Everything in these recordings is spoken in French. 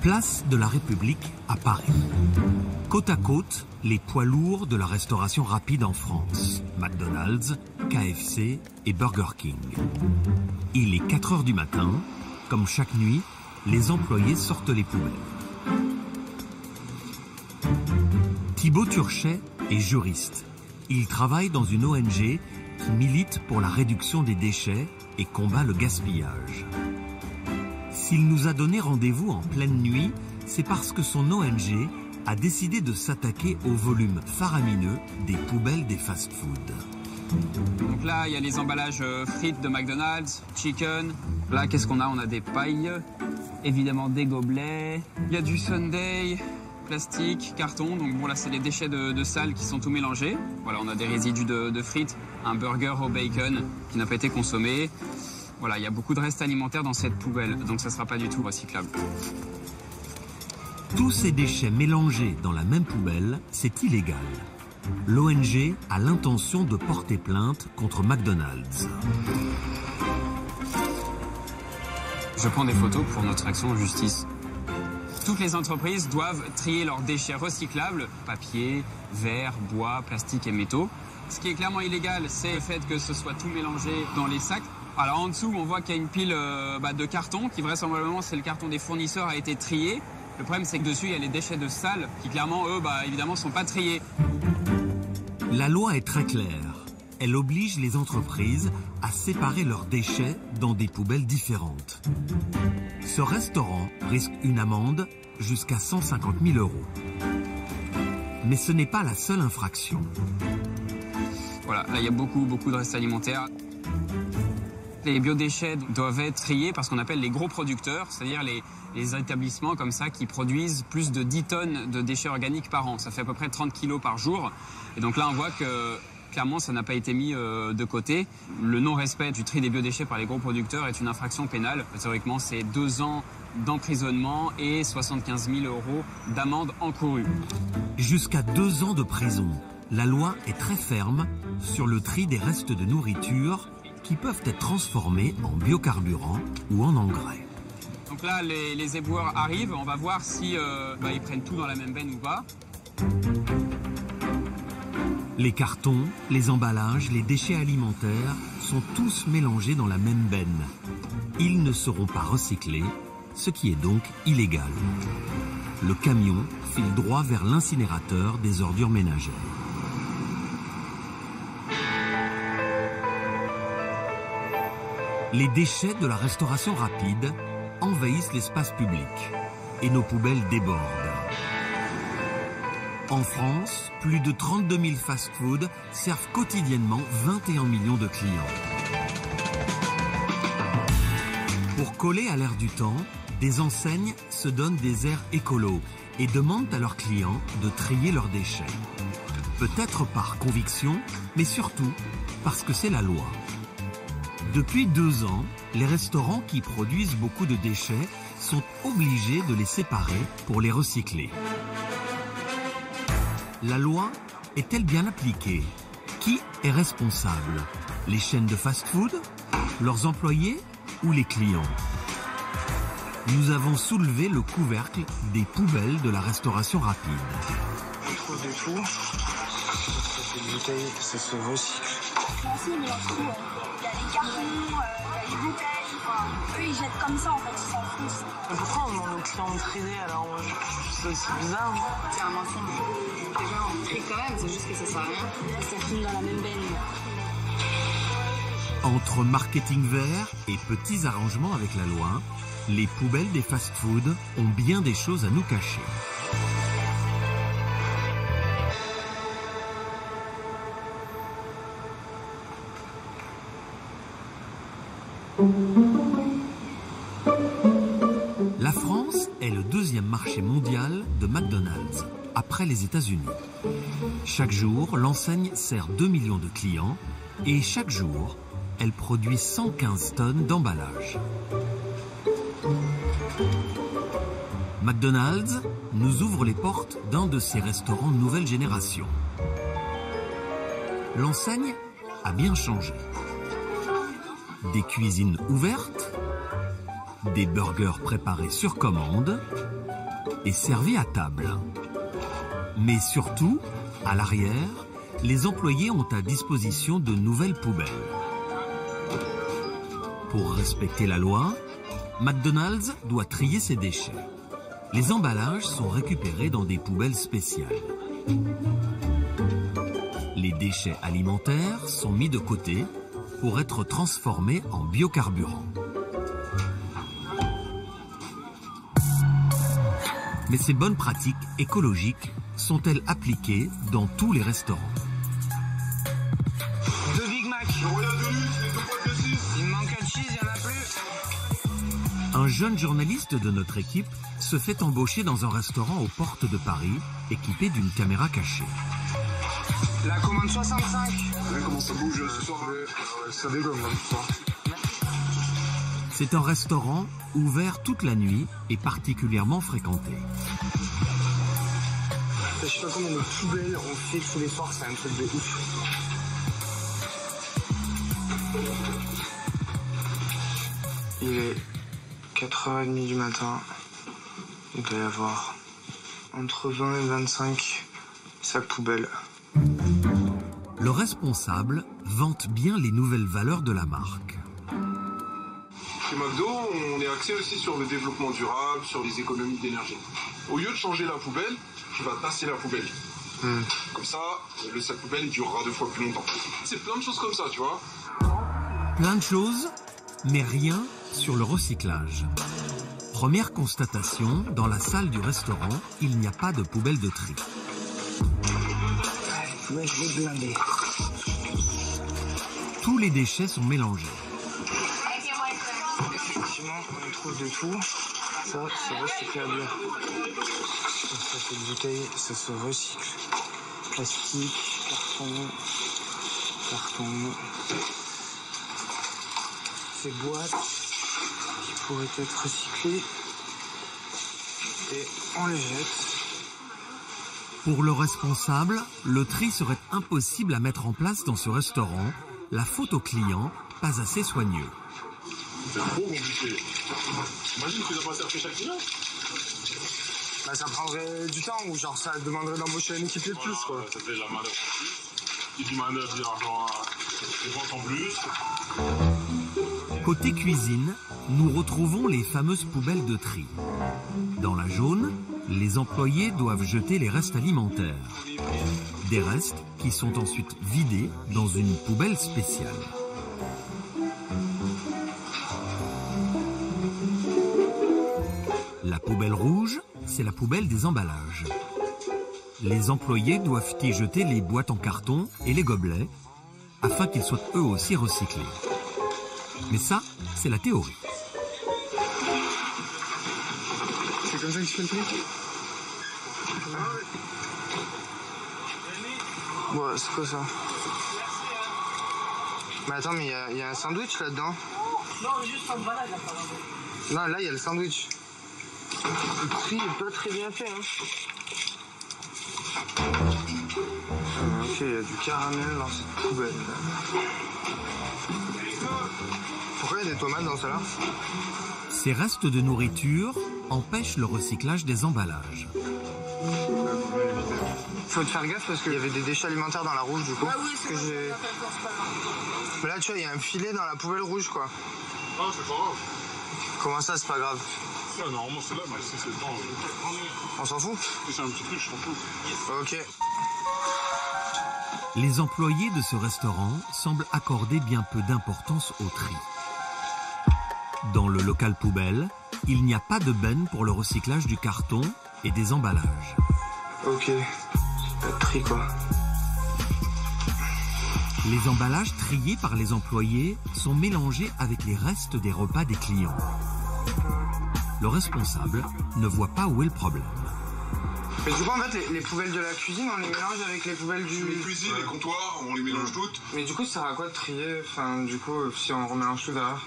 Place de la République à Paris. Côte à côte, les poids lourds de la restauration rapide en France. McDonald's, KFC et Burger King. Il est 4 heures du matin. Comme chaque nuit, les employés sortent les poubelles. Thibaut Turchet est juriste. Il travaille dans une ONG qui milite pour la réduction des déchets et combat le gaspillage. S'il nous a donné rendez-vous en pleine nuit, c'est parce que son ONG a décidé de s'attaquer au volume faramineux des poubelles des fast-food. Donc là, il y a les emballages frites de McDonald's, chicken. Là, qu'est-ce qu'on a? On a des pailles, évidemment des gobelets. Il y a du sundae, plastique, carton. Donc bon, là, c'est les déchets de salle qui sont tout mélangés. Voilà, on a des résidus de frites, un burger au bacon qui n'a pas été consommé. Voilà, il y a beaucoup de restes alimentaires dans cette poubelle, donc ça ne sera pas du tout recyclable. Tous ces déchets mélangés dans la même poubelle, c'est illégal. L'ONG a l'intention de porter plainte contre McDonald's. Je prends des photos pour notre action en justice. Toutes les entreprises doivent trier leurs déchets recyclables, papier, verre, bois, plastique et métaux. Ce qui est clairement illégal, c'est le fait que ce soit tout mélangé dans les sacs. Alors en dessous, on voit qu'il y a une pile de carton qui vraisemblablement, c'est le carton des fournisseurs, a été trié. Le problème, c'est que dessus, il y a les déchets de salle qui clairement, eux, évidemment, sont pas triés. La loi est très claire. Elle oblige les entreprises à séparer leurs déchets dans des poubelles différentes. Ce restaurant risque une amende jusqu'à 150 000 €. Mais ce n'est pas la seule infraction. Voilà, là, il y a beaucoup de restes alimentaires. Les biodéchets doivent être triés par ce qu'on appelle les gros producteurs, c'est-à-dire les établissements comme ça qui produisent plus de 10 tonnes de déchets organiques par an. Ça fait à peu près 30 kilos par jour. Et donc là, on voit que clairement, ça n'a pas été mis de côté. Le non-respect du tri des biodéchets par les gros producteurs est une infraction pénale. Théoriquement, c'est 2 ans d'emprisonnement et 75 000 € d'amende encourue. Jusqu'à 2 ans de prison. La loi est très ferme sur le tri des restes de nourriture qui peuvent être transformés en biocarburant ou en engrais. Donc là, les éboueurs arrivent. On va voir si ils prennent tout dans la même benne ou pas. Les cartons, les emballages, les déchets alimentaires sont tous mélangés dans la même benne. Ils ne seront pas recyclés, ce qui est donc illégal. Le camion file droit vers l'incinérateur des ordures ménagères. Les déchets de la restauration rapide envahissent l'espace public et nos poubelles débordent. En France, plus de 32 000 fast-foods servent quotidiennement 21 millions de clients. Pour coller à l'air du temps, des enseignes se donnent des airs écolos et demandent à leurs clients de trier leurs déchets. Peut-être par conviction, mais surtout parce que c'est la loi. Depuis 2 ans, les restaurants qui produisent beaucoup de déchets sont obligés de les séparer pour les recycler. La loi est-elle bien appliquée? Qui est responsable? Les chaînes de fast-food, leurs employés ou les clients? Nous avons soulevé le couvercle des poubelles de la restauration rapide. Je trouve des fous. C'est des bouteilles, ça se recycle. Il y a les cartons, il y a les bouteilles, eux ils jettent comme ça en fait, ils s'en foutent. Pourquoi on demande aux clients de trier alors c'est aussi bizarre? C'est un mensonge. Déjà on trie quand même, c'est juste que ça sert à rien. Ça finit dans la même benne. Entre marketing vert et petits arrangements avec la loi, les poubelles des fast-foods ont bien des choses à nous cacher. La France est le 2e marché mondial de McDonald's, après les États-Unis. Chaque jour, l'enseigne sert 2 millions de clients et chaque jour, elle produit 115 tonnes d'emballage. McDonald's nous ouvre les portes d'un de ses restaurants nouvelle génération. L'enseigne a bien changé. Des cuisines ouvertes, Des burgers préparés sur commande et servis à table. Mais surtout, à l'arrière, les employés ont à disposition de nouvelles poubelles. Pour respecter la loi, McDonald's doit trier ses déchets. Les emballages sont récupérés dans des poubelles spéciales. Les déchets alimentaires sont mis de côté pour être transformés en biocarburant. Mais ces bonnes pratiques écologiques sont-elles appliquées dans tous les restaurants? 2 Big Mac. Il me manque un cheese, il n'y en a plus. Un jeune journaliste de notre équipe se fait embaucher dans un restaurant aux portes de Paris, équipé d'une caméra cachée. La commande 65. Ouais, comment ça bouge ce soir? Ça dégomme là, ce soir. C'est un restaurant ouvert toute la nuit et particulièrement fréquenté. Je sais pas combien de poubelles on fait tous les soirs, c'est un truc de ouf. Il est 4h30 du matin. Il doit y avoir entre 20 et 25 sacs poubelles. Le responsable vante bien les nouvelles valeurs de la marque. Chez McDo, on est axé aussi sur le développement durable, sur les économies d'énergie. Au lieu de changer la poubelle, tu vas tasser la poubelle. Comme ça, le sac poubelle il durera 2 fois plus longtemps. C'est plein de choses comme ça, tu vois. Plein de choses, mais rien sur le recyclage. Première constatation, dans la salle du restaurant, il n'y a pas de poubelle de tri. Ouais, je vais blinder. Tous les déchets sont mélangés. Effectivement, on trouve de tout. Ça, c'est recyclable. Ça, c'est de bouteille, ça se recycle. Plastique, carton. Ces boîtes qui pourraient être recyclées. Et on les jette. Pour le responsable, le tri serait impossible à mettre en place dans ce restaurant. La faute au client, pas assez soigneux. C'est trop compliqué. Imagine que tu dois passer après chaque client. Bah, ça prendrait du temps ou genre ça demanderait d'embaucher une équipe de plus quoi. Ça fait de la manœuvre en plus. Si tu manœuvres, genre des ventes en plus. Côté cuisine, nous retrouvons les fameuses poubelles de tri. Dans la jaune, les employés doivent jeter les restes alimentaires. Des restes qui sont ensuite vidés dans une poubelle spéciale. La poubelle rouge, c'est la poubelle des emballages. Les employés doivent y jeter les boîtes en carton et les gobelets, afin qu'ils soient eux aussi recyclés. Mais ça, c'est la théorie. C'est comme ça que tu fais le tri? Ouais, c'est quoi ça? Mais attends, mais il y a un sandwich là-dedans? Non, juste en balade là, par exemple. Non, là, il y a le sandwich. Le tri est pas très bien fait, hein. Ok, il y a du caramel dans cette poubelle. Pourquoi il y a des tomates dans celle-là? Ces restes de nourriture empêchent le recyclage des emballages. Faut te faire gaffe parce qu'il y avait des déchets alimentaires dans la rouge du coup. Ah oui, c'est j'ai... Mais là tu vois, il y a un filet dans la poubelle rouge quoi. Ah, c'est pas grave. Comment ça, c'est pas grave? Ah, normalement c'est là, mais si c'est dedans. On s'en fout? Si c'est un petit truc, je t'en fous. Ok. Les employés de ce restaurant semblent accorder bien peu d'importance au tri. Dans le local poubelle, il n'y a pas de benne pour le recyclage du carton et des emballages. Ok. Pas de tri quoi. Les emballages triés par les employés sont mélangés avec les restes des repas des clients. Le responsable ne voit pas où est le problème. Mais du coup, en fait, les poubelles de la cuisine, on les mélange avec les poubelles du... Les cuisines, les comptoirs, on les mélange toutes. Mais du coup, ça sert à quoi de trier? Enfin, du coup, si on remélange tout derrière?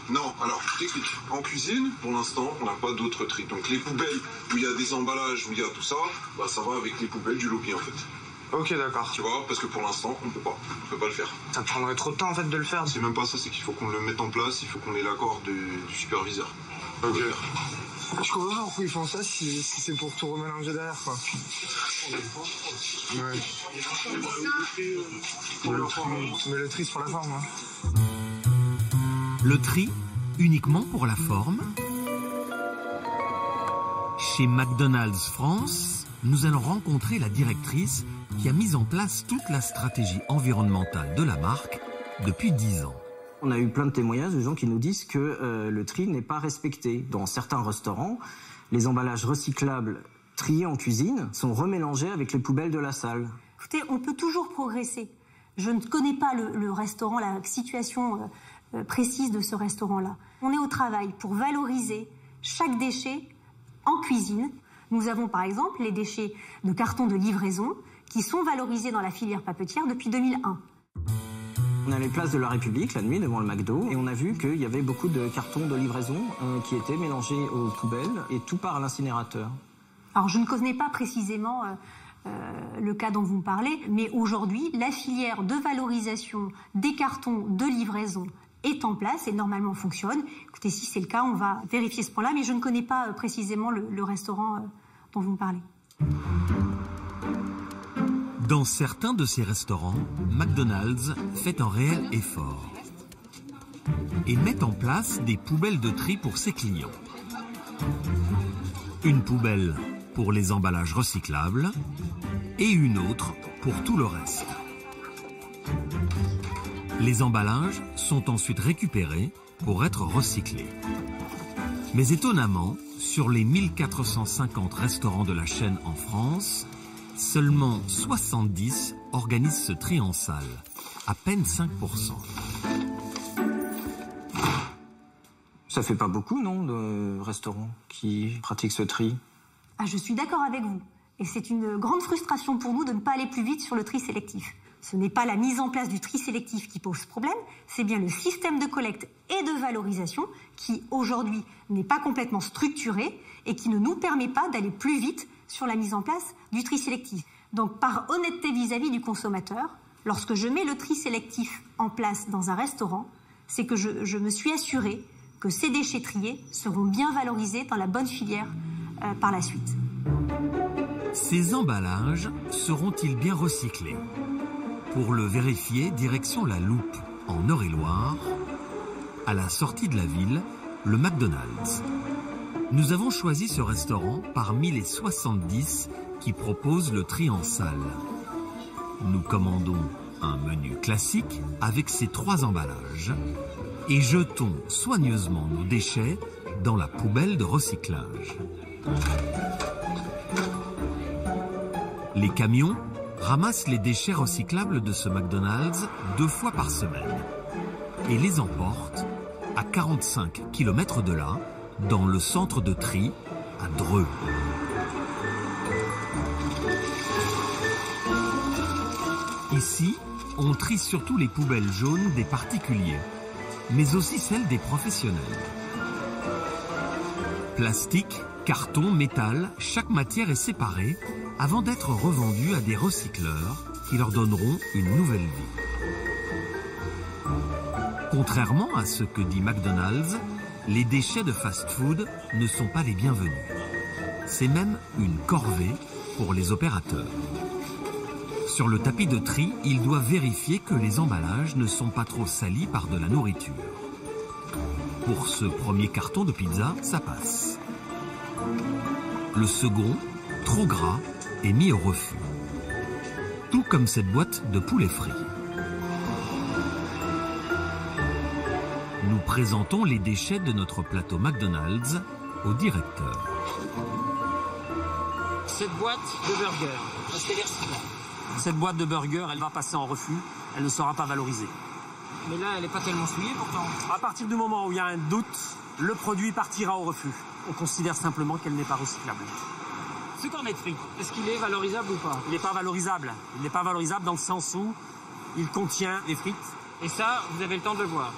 Non, alors je t'explique. En cuisine, pour l'instant, on n'a pas d'autre tri. Donc les poubelles où il y a des emballages, où il y a tout ça, bah, ça va avec les poubelles du lobby en fait. Ok, d'accord. Tu vois, parce que pour l'instant, on peut pas le faire. Ça prendrait trop de temps en fait de le faire. C'est même pas ça, c'est qu'il faut qu'on le mette en place, il faut qu'on ait l'accord du superviseur. Ok. Je comprends pas pourquoi ils font ça si c'est pour tout remélanger derrière, quoi. Ouais. Mais le tri, c'est pour la forme, hein. Le tri, uniquement pour la forme. Chez McDonald's France, nous allons rencontrer la directrice qui a mis en place toute la stratégie environnementale de la marque depuis 10 ans. On a eu plein de témoignages de gens qui nous disent que le tri n'est pas respecté. Dans certains restaurants, les emballages recyclables triés en cuisine sont remélangés avec les poubelles de la salle. Écoutez, on peut toujours progresser. Je ne connais pas le restaurant, la situation précise de ce restaurant-là. On est au travail pour valoriser chaque déchet en cuisine. Nous avons par exemple les déchets de carton de livraison qui sont valorisés dans la filière papetière depuis 2001. On allait place de la République la nuit devant le McDo et on a vu qu'il y avait beaucoup de cartons de livraison qui étaient mélangés aux poubelles et tout part à l'incinérateur. Alors je ne connais pas précisément le cas dont vous me parlez, mais aujourd'hui la filière de valorisation des cartons de livraison est en place et normalement fonctionne. Écoutez, si c'est le cas, on va vérifier ce point-là, mais je ne connais pas précisément le restaurant dont vous me parlez. Dans certains de ces restaurants, McDonald's fait un réel effort et met en place des poubelles de tri pour ses clients. Une poubelle pour les emballages recyclables et une autre pour tout le reste. Les emballages sont ensuite récupérés pour être recyclés. Mais étonnamment, sur les 1450 restaurants de la chaîne en France, seulement 70 organisent ce tri en salle, à peine 5%. Ça fait pas beaucoup, non, de restaurants qui pratiquent ce tri? Ah, je suis d'accord avec vous. Et c'est une grande frustration pour nous de ne pas aller plus vite sur le tri sélectif. Ce n'est pas la mise en place du tri sélectif qui pose problème, c'est bien le système de collecte et de valorisation qui, aujourd'hui, n'est pas complètement structuré et qui ne nous permet pas d'aller plus vite sur la mise en place du tri sélectif. Donc, par honnêteté vis-à-vis du consommateur, lorsque je mets le tri sélectif en place dans un restaurant, c'est que je me suis assurée que ces déchets triés seront bien valorisés dans la bonne filière par la suite. Ces emballages seront-ils bien recyclés? Pour le vérifier, direction la Loupe, en Eure-et-Loire, à la sortie de la ville, le McDonald's. Nous avons choisi ce restaurant parmi les 70 qui proposent le tri en salle. Nous commandons un menu classique avec ses 3 emballages et jetons soigneusement nos déchets dans la poubelle de recyclage. Les camions ramassent les déchets recyclables de ce McDonald's 2 fois par semaine et les emportent à 45 km de là, dans le centre de tri à Dreux. Ici, on trie surtout les poubelles jaunes des particuliers, mais aussi celles des professionnels. Plastique, carton, métal, chaque matière est séparée avant d'être revendue à des recycleurs qui leur donneront une nouvelle vie. Contrairement à ce que dit McDonald's, les déchets de fast-food ne sont pas les bienvenus. C'est même une corvée pour les opérateurs. Sur le tapis de tri, ils doivent vérifier que les emballages ne sont pas trop salis par de la nourriture. Pour ce premier carton de pizza, ça passe. Le second, trop gras, est mis au refus. Tout comme cette boîte de poulet frit. Nous présentons les déchets de notre plateau McDonald's au directeur. Cette boîte de burger, cette boîte de burger, elle va passer en refus, elle ne sera pas valorisée. Mais là, elle n'est pas tellement souillée pourtant. À partir du moment où il y a un doute, le produit partira au refus. On considère simplement qu'elle n'est pas recyclable. Ce cornet de frites, est-ce qu'il est valorisable ou pas? Il n'est pas valorisable. Il n'est pas valorisable dans le sens où il contient des frites. Et ça, vous avez le temps de le voir.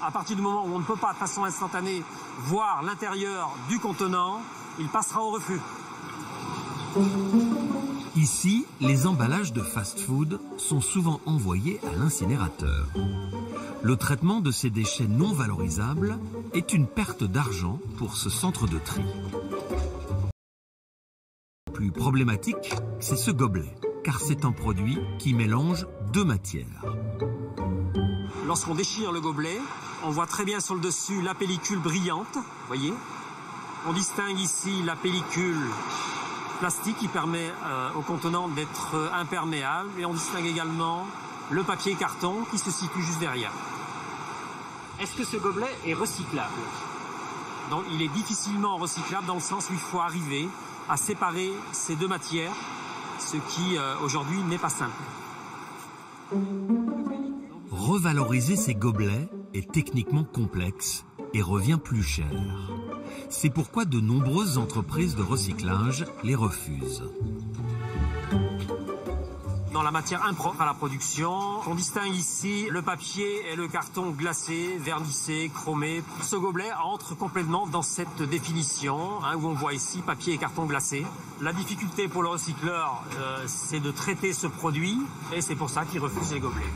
À partir du moment où on ne peut pas de façon instantanée voir l'intérieur du contenant, il passera au refus. Ici, les emballages de fast-food sont souvent envoyés à l'incinérateur. Le traitement de ces déchets non valorisables est une perte d'argent pour ce centre de tri. Le plus problématique, c'est ce gobelet, car c'est un produit qui mélange deux matières. Lorsqu'on déchire le gobelet, on voit très bien sur le dessus la pellicule brillante, voyez. On distingue ici la pellicule plastique qui permet au contenant d'être imperméable, et on distingue également le papier carton qui se situe juste derrière. Est-ce que ce gobelet est recyclable? Donc, il est difficilement recyclable dans le sens où il faut arriver à séparer ces deux matières, ce qui aujourd'hui n'est pas simple. Revaloriser ces gobelets est techniquement complexe et revient plus cher. C'est pourquoi de nombreuses entreprises de recyclage les refusent. Dans la matière impropre à la production, on distingue ici le papier et le carton glacé, vernissé, chromé. Ce gobelet entre complètement dans cette définition, où on voit ici papier et carton glacé. La difficulté pour le recycleur, c'est de traiter ce produit, et c'est pour ça qu'il refuse les gobelets.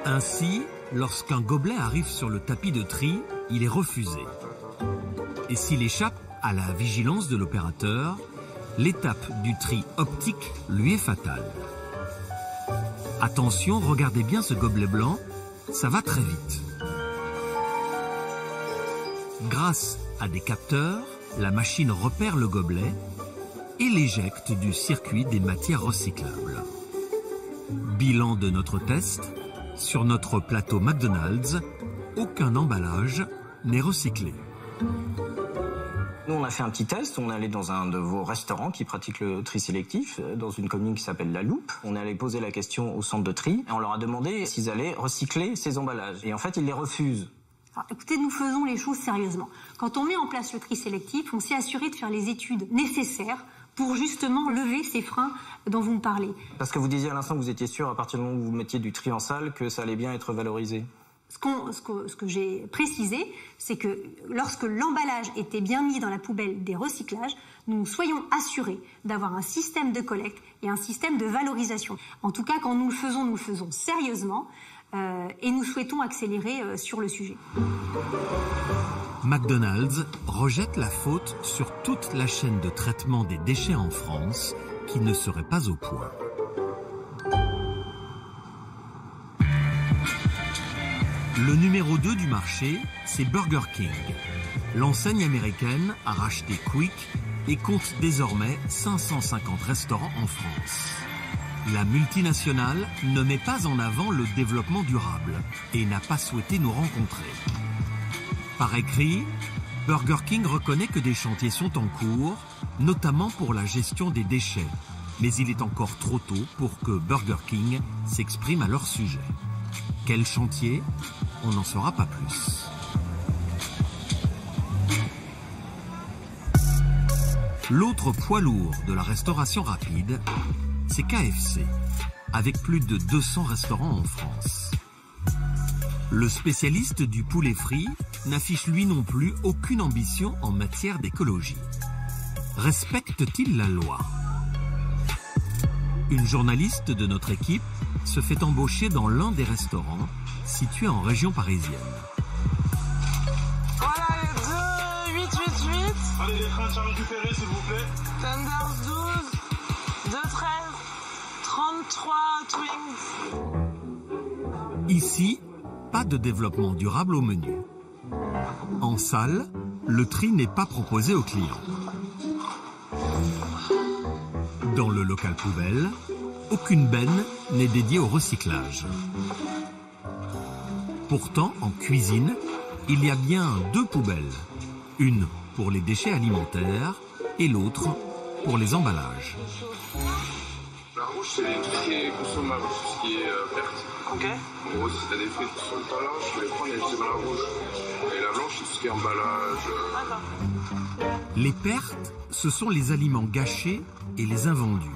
Ainsi, lorsqu'un gobelet arrive sur le tapis de tri, il est refusé. Et s'il échappe à la vigilance de l'opérateur, l'étape du tri optique lui est fatale. Attention, regardez bien ce gobelet blanc, ça va très vite. Grâce à des capteurs, la machine repère le gobelet et l'éjecte du circuit des matières recyclables. Bilan de notre test, sur notre plateau McDonald's, aucun emballage n'est recyclé. Nous, on a fait un petit test. On est allé dans un de vos restaurants qui pratique le tri sélectif, dans une commune qui s'appelle La Loupe. On est allé poser la question au centre de tri et on leur a demandé s'ils allaient recycler ces emballages. Et en fait, ils les refusent. Alors, écoutez, nous faisons les choses sérieusement. Quand on met en place le tri sélectif, on s'est assuré de faire les études nécessaires pour justement lever ces freins dont vous me parlez. Parce que vous disiez à l'instant que vous étiez sûr, à partir du moment où vous mettiez du tri en salle, que ça allait bien être valorisé. Ce que j'ai précisé, c'est que lorsque l'emballage était bien mis dans la poubelle des recyclages, nous soyons assurés d'avoir un système de collecte et un système de valorisation. En tout cas, quand nous le faisons sérieusement et nous souhaitons accélérer sur le sujet. McDonald's rejette la faute sur toute la chaîne de traitement des déchets en France qui ne serait pas au point. Le numéro 2 du marché, c'est Burger King. L'enseigne américaine a racheté Quick et compte désormais 550 restaurants en France. La multinationale ne met pas en avant le développement durable et n'a pas souhaité nous rencontrer. Par écrit, Burger King reconnaît que des chantiers sont en cours, notamment pour la gestion des déchets. Mais il est encore trop tôt pour que Burger King s'exprime à leur sujet. Quel chantier? On n'en saura pas plus. L'autre poids lourd de la restauration rapide, c'est KFC, avec plus de 200 restaurants en France. Le spécialiste du poulet frit n'affiche lui non plus aucune ambition en matière d'écologie. Respecte-t-il la loi? Une journaliste de notre équipe se fait embaucher dans l'un des restaurants situés en région parisienne. Voilà les 2, 8, 8, 8. Allez, les crunchs à récupérer, s'il vous plaît. Tenders 12, 2, 13, 33 Twins. Ici, pas de développement durable au menu. En salle, le tri n'est pas proposé aux clients. Dans le local poubelle, aucune benne n'est dédiée au recyclage. Pourtant, en cuisine, il y a bien 2 poubelles. Une pour les déchets alimentaires et l'autre pour les emballages. La rouge, c'est tout ce qui est consommable, tout ce qui est perte. Ok. En gros, si t'as des frites sur le tas là, tu les prends et c'est dans la rouge. Et la blanche, c'est tout ce qui est emballage. D'accord. Les pertes, ce sont les aliments gâchés et les invendus.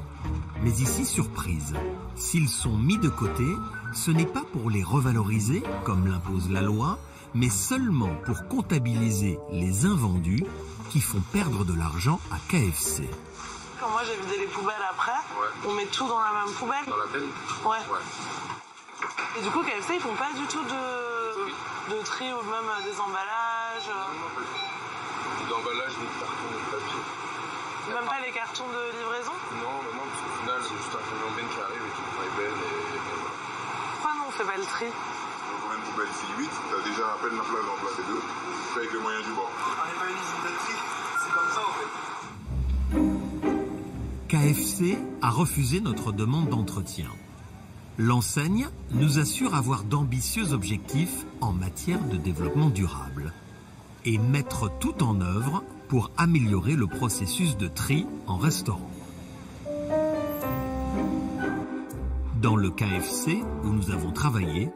Mais ici, surprise, s'ils sont mis de côté, ce n'est pas pour les revaloriser, comme l'impose la loi, mais seulement pour comptabiliser les invendus qui font perdre de l'argent à KFC. quand moi j'ai vidé les poubelles après, on met tout dans la même poubelle. Dans la pelle? Ouais. Et du coup, KFC, ils font pas du tout de tri ou même des emballages. Ni d'emballage, ni de carton, ni de papier. Même pas les cartons de livraison? Non, parce qu'au final, c'est juste un camion Ben qui arrive et qui prend les bennes et voilà. Pourquoi nous on fait pas le tri? On a une poubelle ici 8, t'as déjà à peine la place d'en placer 2, avec les moyens du bord. On n'est pas une usine de tri, c'est comme ça en fait. KFC a refusé notre demande d'entretien. L'enseigne nous assure avoir d'ambitieux objectifs en matière de développement durable et mettre tout en œuvre pour améliorer le processus de tri en restaurant. Dans le KFC où nous avons travaillé,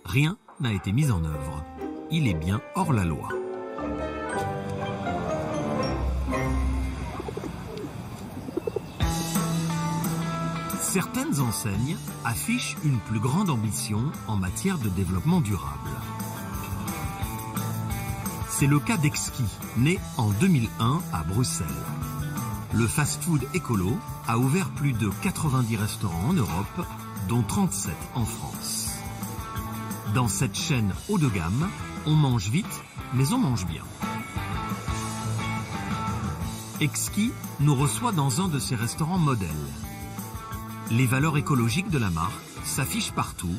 rien n'a été mis en œuvre. Il est bien hors la loi. Certaines enseignes affichent une plus grande ambition en matière de développement durable. C'est le cas d'Exki, né en 2001 à Bruxelles. Le fast-food écolo a ouvert plus de 90 restaurants en Europe, dont 37 en France. Dans cette chaîne haut de gamme, on mange vite, mais on mange bien. Exki nous reçoit dans un de ses restaurants modèles. Les valeurs écologiques de la marque s'affichent partout,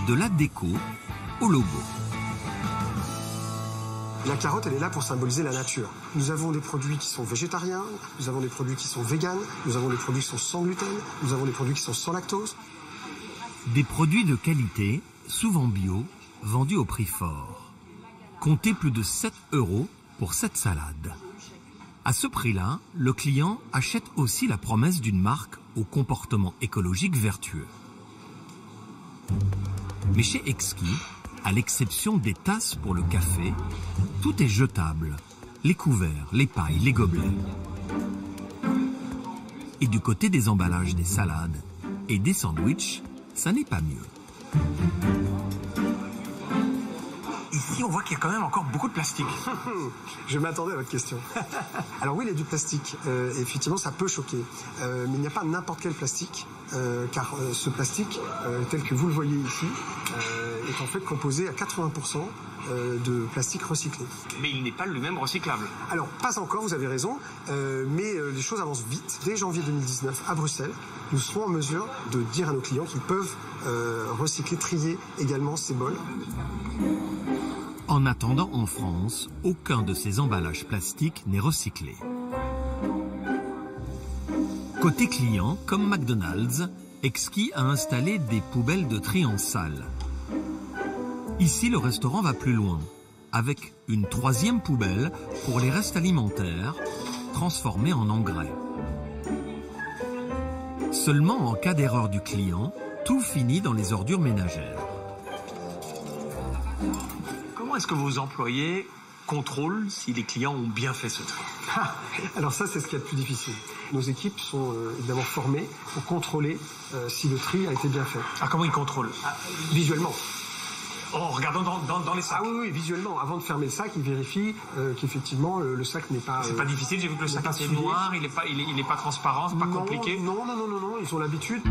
de la déco au logo. La carotte, elle est là pour symboliser la nature. Nous avons des produits qui sont végétariens, nous avons des produits qui sont véganes, nous avons des produits qui sont sans gluten, nous avons des produits qui sont sans lactose. Des produits de qualité, souvent bio, vendus au prix fort. Comptez plus de 7 € pour cette salade. À ce prix-là, le client achète aussi la promesse d'une marque au comportement écologique vertueux. Mais chez Exki, à l'exception des tasses pour le café, tout est jetable. Les couverts, les pailles, les gobelets. Et du côté des emballages des salades et des sandwichs, ça n'est pas mieux. Ici, on voit qu'il y a quand même encore beaucoup de plastique. Je m'attendais à votre question. Alors oui, il y a du plastique. Effectivement, ça peut choquer. Mais il n'y a pas n'importe quel plastique, car ce plastique, tel que vous le voyez ici, est en fait composé à 80% de plastique recyclé. Mais il n'est pas lui-même recyclable. Alors, pas encore, vous avez raison, mais les choses avancent vite. Dès janvier 2019, à Bruxelles, nous serons en mesure de dire à nos clients qu'ils peuvent recycler, trier également ces bols. En attendant, en France, aucun de ces emballages plastiques n'est recyclé. Côté client, comme McDonald's, Exki a installé des poubelles de tri en salle. Ici, le restaurant va plus loin, avec une 3e poubelle pour les restes alimentaires, transformés en engrais. Seulement en cas d'erreur du client, tout finit dans les ordures ménagères. Comment est-ce que vos employés contrôlent si les clients ont bien fait ce tri? Alors ça, c'est ce qu'il y a de plus difficile. Nos équipes sont évidemment formées pour contrôler si le tri a été bien fait. Ah, comment ils contrôlent? Visuellement. En regardant dans les sacs. Ah oui, visuellement. Avant de fermer le sac, ils vérifient qu'effectivement le sac n'est pas... C'est pas difficile, j'ai vu que le sac est noir, il est pas transparent, c'est pas compliqué. Non, ils ont l'habitude.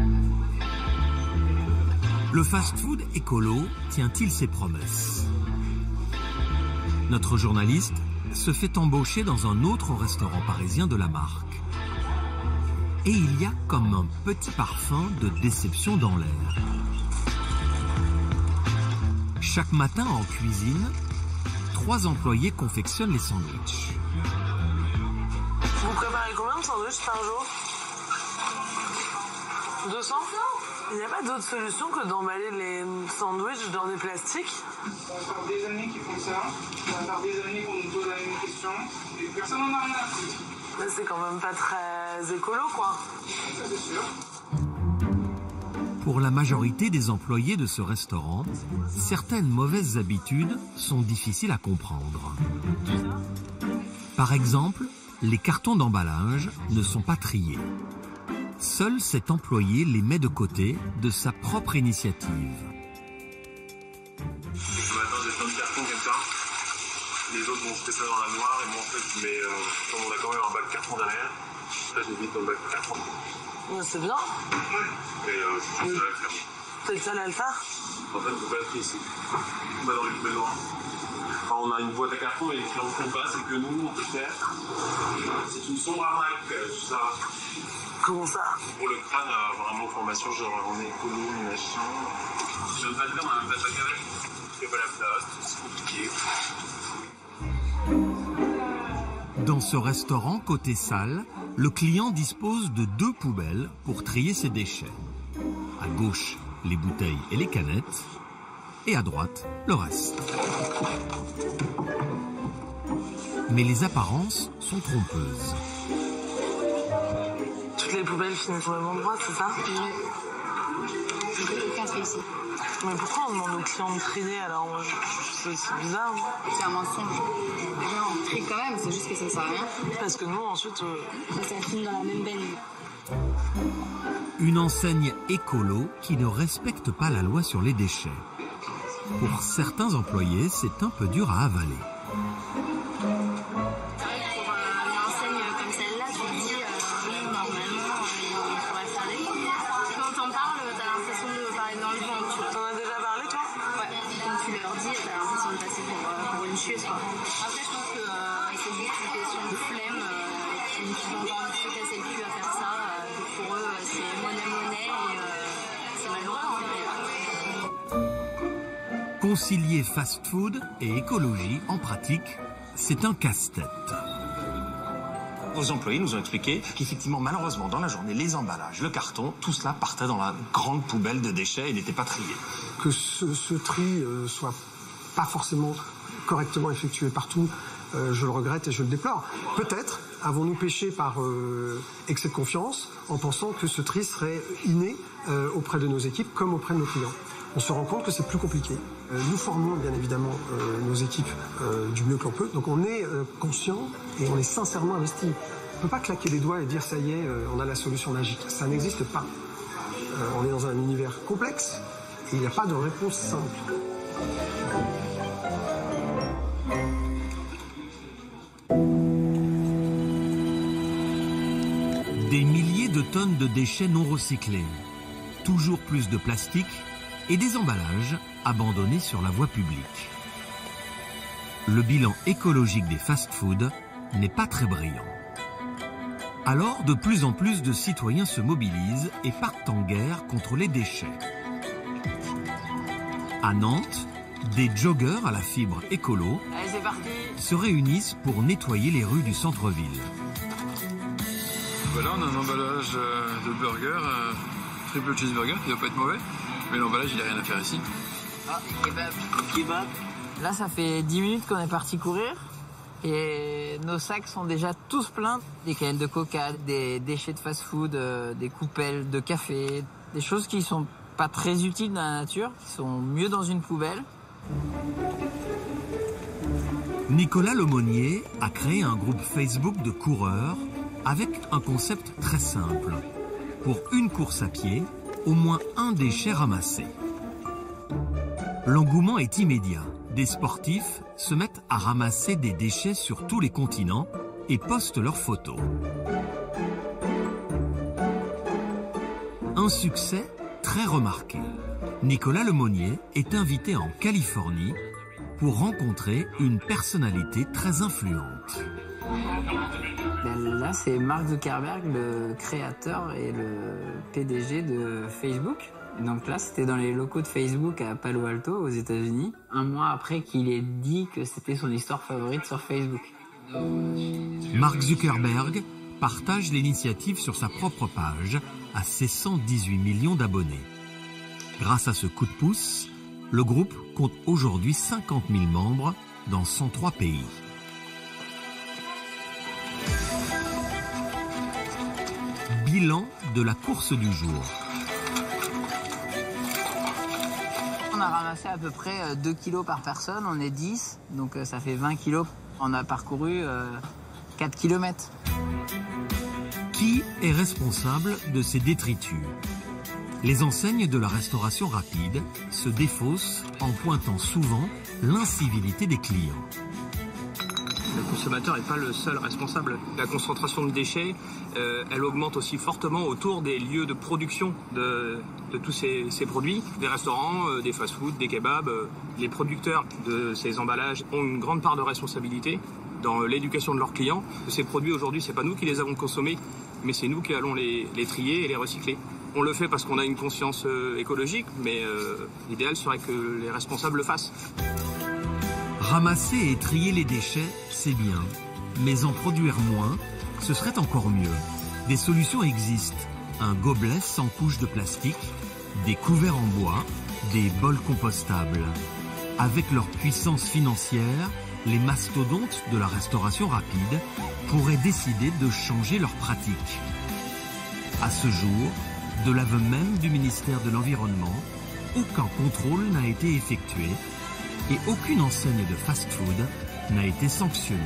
Le fast-food écolo tient-il ses promesses? Notre journaliste se fait embaucher dans un autre restaurant parisien de la marque. Et il y a comme un petit parfum de déception dans l'air. Chaque matin en cuisine, 3 employés confectionnent les sandwichs. Vous préparez combien de sandwichs par jour? 200? Il n'y a pas d'autre solution que d'emballer les sandwichs dans des plastiques? Ça va faire des années qu'ils font ça, ça va faire des années qu'on nous pose la même question, et personne n'en a rien à foutre. Mais c'est quand même pas très écolo, quoi. Ça, c'est sûr. Pour la majorité des employés de ce restaurant, certaines mauvaises habitudes sont difficiles à comprendre. Par exemple, les cartons d'emballage ne sont pas triés. Seul cet employé les met de côté de sa propre initiative. Ce matin, j'ai plein de cartons comme ça. Les autres vont jeter ça dans la noire et moi, en fait, comme on a quand même un bas de carton derrière, Là, j'évite dans le bac de carton. C'est bien. Et c'est ça à le faire. C'est le seul à le faire? En fait, faut pas être ici. On va dans les poubelles noires. Enfin, on a une boîte à carton et les clients ne font pas, c'est que nous, on peut faire. C'est une sombre arnaque, tout ça. Comment ça? Pour le crâne, vraiment, formation, genre, on est écolo, machin. Je veux pas te dire, on a un bac avec. Il n'y a pas la place, c'est compliqué. Dans ce restaurant, côté salle, le client dispose de 2 poubelles pour trier ses déchets. À gauche, les bouteilles et les canettes, et à droite, le reste. Mais les apparences sont trompeuses. Toutes les poubelles finissent au même endroit, c'est ça? Oui. Aucun tri ici. Mais pourquoi on demande aux clients de trier alors? C'est bizarre. C'est un mensonge. Les gens trient quand même, c'est juste que ça ne sert à rien. Parce que nous, ensuite... Ça finit dans la même benne. Une enseigne écolo qui ne respecte pas la loi sur les déchets. Pour certains employés, c'est un peu dur à avaler. Après, je pense que c'est juste une question de flemme. Ils ont pas envie de se casser le cul à faire ça. Pour eux, c'est monnaie et c'est malheureux. Concilier fast-food et écologie en pratique, c'est un casse-tête. Nos employés nous ont expliqué qu'effectivement, malheureusement, dans la journée, les emballages, le carton, tout cela partait dans la grande poubelle de déchets et n'était pas trié. Que ce tri soit pas forcément correctement effectué partout, je le regrette et je le déplore. Peut-être avons-nous péché par excès de confiance en pensant que ce tri serait inné auprès de nos équipes comme auprès de nos clients. On se rend compte que c'est plus compliqué. Nous formons bien évidemment nos équipes du mieux que l'on peut, donc on est conscient et on est sincèrement investi. On ne peut pas claquer les doigts et dire ça y est, on a la solution magique. Ça n'existe pas. On est dans un univers complexe et il n'y a pas de réponse simple. Des milliers de tonnes de déchets non recyclés, toujours plus de plastique et des emballages abandonnés sur la voie publique. Le bilan écologique des fast-foods n'est pas très brillant. Alors, de plus en plus de citoyens se mobilisent et partent en guerre contre les déchets. À Nantes, des joggeurs à la fibre écolo se réunissent pour nettoyer les rues du centre-ville. Voilà, on a un emballage de burger, triple cheeseburger qui doit pas être mauvais, mais l'emballage il a rien à faire ici. Ah, kebab. Là, ça fait 10 minutes qu'on est parti courir et nos sacs sont déjà tous pleins. Des canettes de coca, des déchets de fast-food, des coupelles de café, des choses qui sont pas très utiles dans la nature, qui sont mieux dans une poubelle. Nicolas Lemonnier a créé un groupe Facebook de coureurs avec un concept très simple. Pour une course à pied, au moins un déchet ramassé. L'engouement est immédiat. Des sportifs se mettent à ramasser des déchets sur tous les continents et postent leurs photos. Un succès très remarqué. Nicolas Lemonnier est invité en Californie pour rencontrer une personnalité très influente. Là, c'est Mark Zuckerberg, le créateur et le PDG de Facebook. Donc là, c'était dans les locaux de Facebook à Palo Alto, aux États-Unis, un mois après qu'il ait dit que c'était son histoire favorite sur Facebook. Mark Zuckerberg partage l'initiative sur sa propre page à ses 118 millions d'abonnés. Grâce à ce coup de pouce, le groupe compte aujourd'hui 50 000 membres dans 103 pays. Bilan de la course du jour. On a ramassé à peu près 2 kilos par personne, on est 10, donc ça fait 20 kilos. On a parcouru 4 kilomètres. Qui est responsable de ces détritus? Les enseignes de la restauration rapide se défaussent en pointant souvent l'incivilité des clients. Le consommateur n'est pas le seul responsable. La concentration de déchets, elle augmente aussi fortement autour des lieux de production de tous ces produits. Des restaurants, des fast-foods, des kebabs. Les producteurs de ces emballages ont une grande part de responsabilité dans l'éducation de leurs clients. Ces produits aujourd'hui, c'est pas nous qui les avons consommés, mais c'est nous qui allons les trier et les recycler. On le fait parce qu'on a une conscience écologique, mais l'idéal serait que les responsables le fassent. Ramasser et trier les déchets, c'est bien. Mais en produire moins, ce serait encore mieux. Des solutions existent. Un gobelet sans couche de plastique, des couverts en bois, des bols compostables. Avec leur puissance financière, les mastodontes de la restauration rapide pourraient décider de changer leurs pratiques. À ce jour, de l'aveu même du ministère de l'Environnement, aucun contrôle n'a été effectué et aucune enseigne de fast-food n'a été sanctionnée.